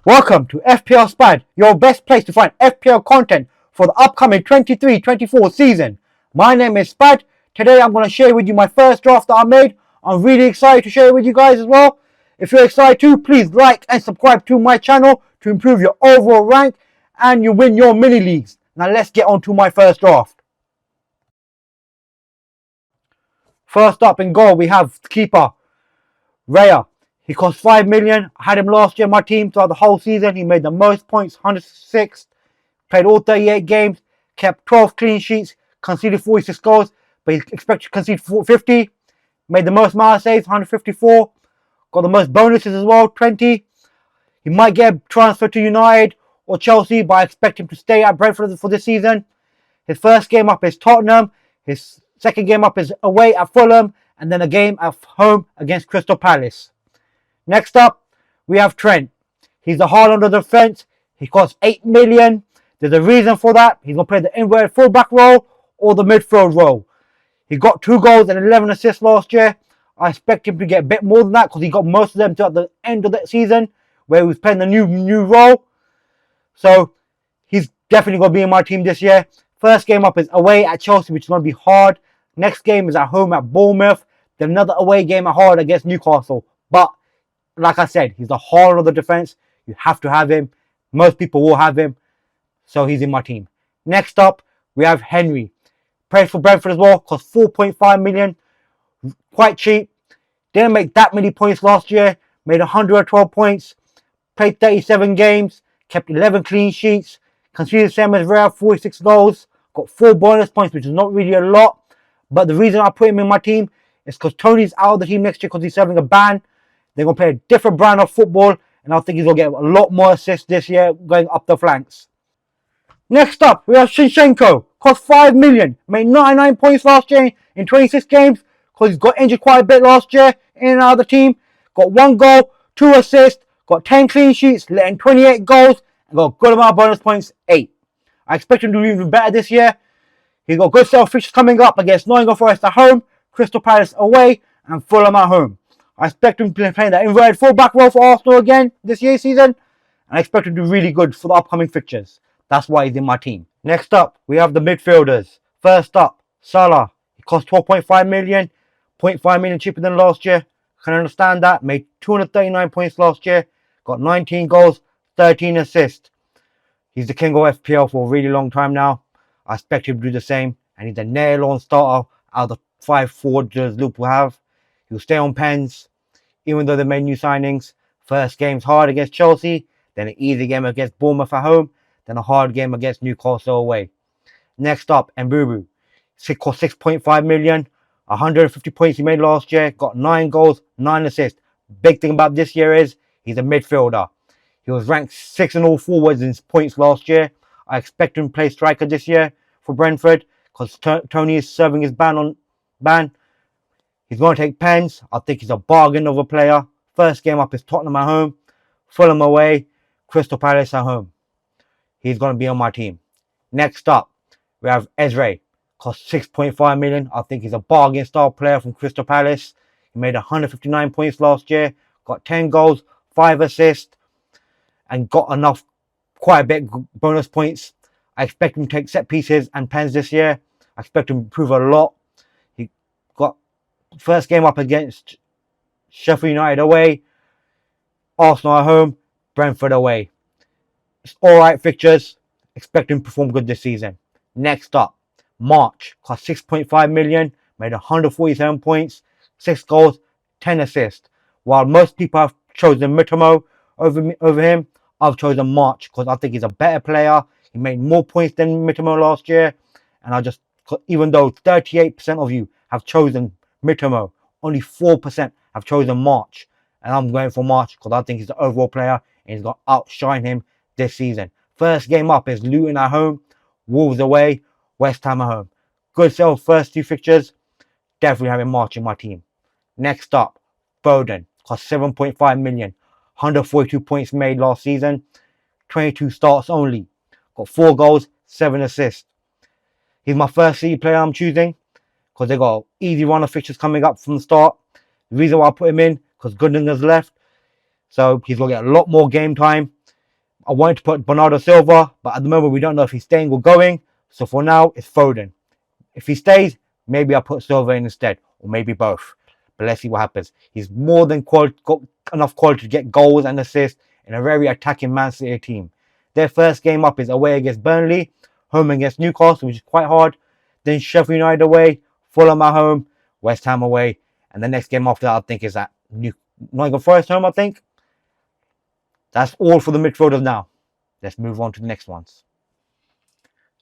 Welcome to FPL Spad, your best place to find FPL content for the upcoming 23-24 season. My name is Spad. Today I'm going to share with you my first draft that I made. I'm really excited to share it with you guys as well. If you're excited too, please like and subscribe to my channel to improve your overall rank and you win your mini leagues. Now let's get on to my first draft. First up in goal we have keeper Raya. He cost 5 million. I had him last year in my team throughout the whole season. He made the most points, 106. Played all 38 games. Kept 12 clean sheets. Conceded 46 goals. But he's expected to concede 50. Made the most amount of saves, 154. Got the most bonuses as well, 20. He might get a transfer to United or Chelsea, but I expect him to stay at Brentford for this season. His first game up is Tottenham. His second game up is away at Fulham. And then a game at home against Crystal Palace. Next up, we have Trent. He's the hard under the defense. He costs 8 million. There's a reason for that. He's going to play the inverted fullback role or the midfield role. He got 2 goals and 11 assists last year. I expect him to get a bit more than that because he got most of them at the end of the season where he was playing the new role. So he's definitely going to be in my team this year. First game up is away at Chelsea, which is going to be hard. Next game is at home at Bournemouth. Then another away game at hard against Newcastle. But like I said, he's the heart of the defense. You have to have him. Most people will have him. So he's in my team. Next up, we have Henry. Plays for Brentford as well. Cost 4.5 million. Quite cheap. Didn't make that many points last year. Made 112 points. Played 37 games. Kept 11 clean sheets. Conceded the same as Real, 46 goals. Got 4 bonus points, which is not really a lot. But the reason I put him in my team is because Tony's out of the team next year because he's serving a ban. They're going to play a different brand of football. And I think he's going to get a lot more assists this year going up the flanks. Next up, we have Shinchenko. Cost 5 million. Made 99 points last year in 26 games. Because he's got injured quite a bit last year in and out of the team. Got 1 goal, 2 assists. Got 10 clean sheets. Letting 28 goals. And got a good amount of bonus points, 8. I expect him to do even better this year. He's got good set of fixtures coming up against Nottingham Forest at home. Crystal Palace away. And Fulham at home. I expect him to be playing that inverted fullback role for Arsenal again this year's season. And I expect him to do really good for the upcoming fixtures. That's why he's in my team. Next up, we have the midfielders. First up, Salah. He cost 12.5 million. 0.5 million cheaper than last year. Can understand that. Made 239 points last year. Got 19 goals, 13 assists. He's the king of FPL for a really long time now. I expect him to do the same. And he's a nail-on starter out of the 5 forwards Liverpool have. He'll stay on pens, even though they made new signings. First game's hard against Chelsea, then an easy game against Bournemouth at home, then a hard game against Newcastle away. Next up, Mbubu. Cost 6.5 million, 150 points he made last year, got 9 goals, 9 assists. Big thing about this year is he's a midfielder. He was ranked 6th in all forwards in points last year. I expect him to play striker this year for Brentford because Tony is serving his ban. He's going to take pens. I think he's a bargain of a player. First game up is Tottenham at home. Fulham away. Crystal Palace at home. He's going to be on my team. Next up, we have Ezra. Cost 6.5 million. I think he's a bargain style player from Crystal Palace. He made 159 points last year. Got 10 goals, 5 assists. And got quite a bit bonus points. I expect him to take set pieces and pens this year. I expect him to improve a lot. He got first game up against Sheffield United away, Arsenal at home, Brentford away. It's alright fixtures. Expect him to perform good this season. Next up, March. Cost 6.5 million. Made 147 points, 6 goals, 10 assists. While most people have chosen Mitoma over him, I've chosen March because I think he's a better player. He made more points than Mitoma last year. And even though 38% of you have chosen Mitoma, only 4% have chosen March. And I'm going for March because I think he's the overall player and he's going to outshine him this season. First game up is Luton at home, Wolves away, West Ham at home. Good sell first 2 fixtures. Definitely having March in my team. Next up, Foden. Cost 7.5 million. 142 points made last season. 22 starts only. Got 4 goals, 7 assists. He's my first City player I'm choosing because they got easy run of fixtures coming up from the start. The reason why I put him in because Gundogan's left. So he's going to get a lot more game time. I wanted to put Bernardo Silva, but at the moment we don't know if he's staying or going. So for now, it's Foden. If he stays, maybe I'll put Silva in instead, or maybe both. But let's see what happens. He's more than got enough quality to get goals and assists in a very attacking Man City team. Their first game up is away against Burnley, home against Newcastle, which is quite hard. Then Sheffield United away, Fulham at home, West Ham away, and the next game after that I think is at Nottingham Forest home, I think. That's all for the midfielders now. Let's move on to the next ones.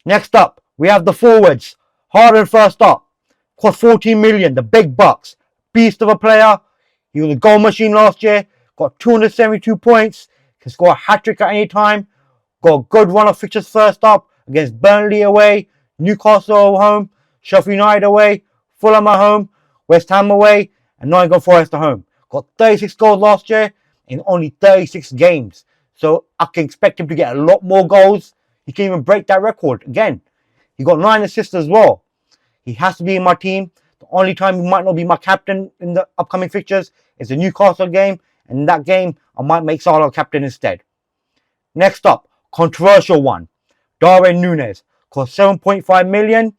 Next up, we have the forwards. Harden first up. Cost 14 million, the big bucks. Beast of a player. He was a goal machine last year. Got 272 points. Can score a hat-trick at any time. Got a good run of fixtures first up against Burnley away, Newcastle home, Sheffield United away, Fulham at home, West Ham away, and Nottingham Forest at home. Got 36 goals last year in only 36 games. So I can expect him to get a lot more goals. He can even break that record again. He got 9 assists as well. He has to be in my team. The only time he might not be my captain in the upcoming fixtures is the Newcastle game. And in that game, I might make Salah captain instead. Next up, controversial one. Darwin Núñez. Cost 7.5 million.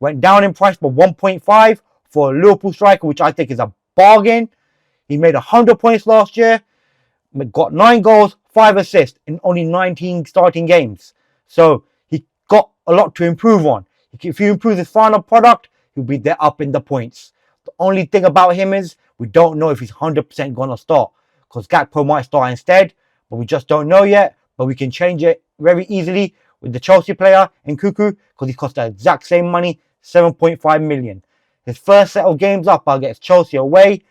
Went down in price by 1.5 for a Liverpool striker, which I think is a bargain. He made 100 points last year. Got 9 goals, 5 assists in only 19 starting games. So he got a lot to improve on. If you improve his final product, he'll be there up in the points. The only thing about him is we don't know if he's 100% going to start. Because Gakpo might start instead, but we just don't know yet. But we can change it very easily with the Chelsea player in Cuckoo, because he cost the exact same money, 7.5 million. His first set of games up against Chelsea away,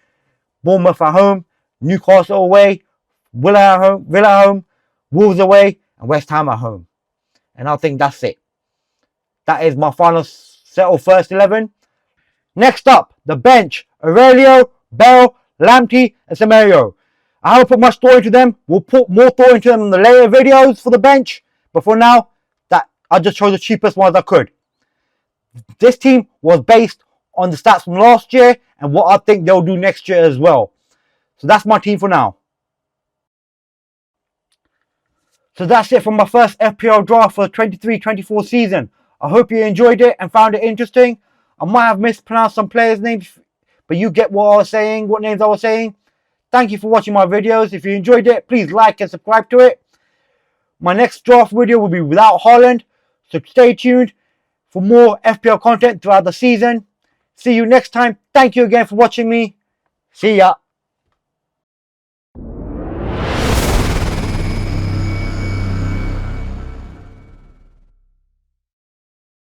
Bournemouth at home, Newcastle away, Villa at home, Wolves away, and West Ham at home. And I think that's it. That is my final set of first 11. Next up, the bench. Aurelio, Bell, Lamptey, and Semedo. I haven't put much thought into them. We'll put more thought into them in the later videos for the bench. But for now, I just chose the cheapest ones I could. This team was based on the stats from last year and what I think they'll do next year as well. So that's my team for now. So that's it from my first FPL draft for the 23-24 season. I hope you enjoyed it and found it interesting. I might have mispronounced some players' names, but you get what I was saying, what names I was saying. Thank you for watching my videos. If you enjoyed it, please like and subscribe to it. My next draft video will be without Haaland, so stay tuned for more FPL content throughout the season. See you next time. Thank you again for watching me. See ya.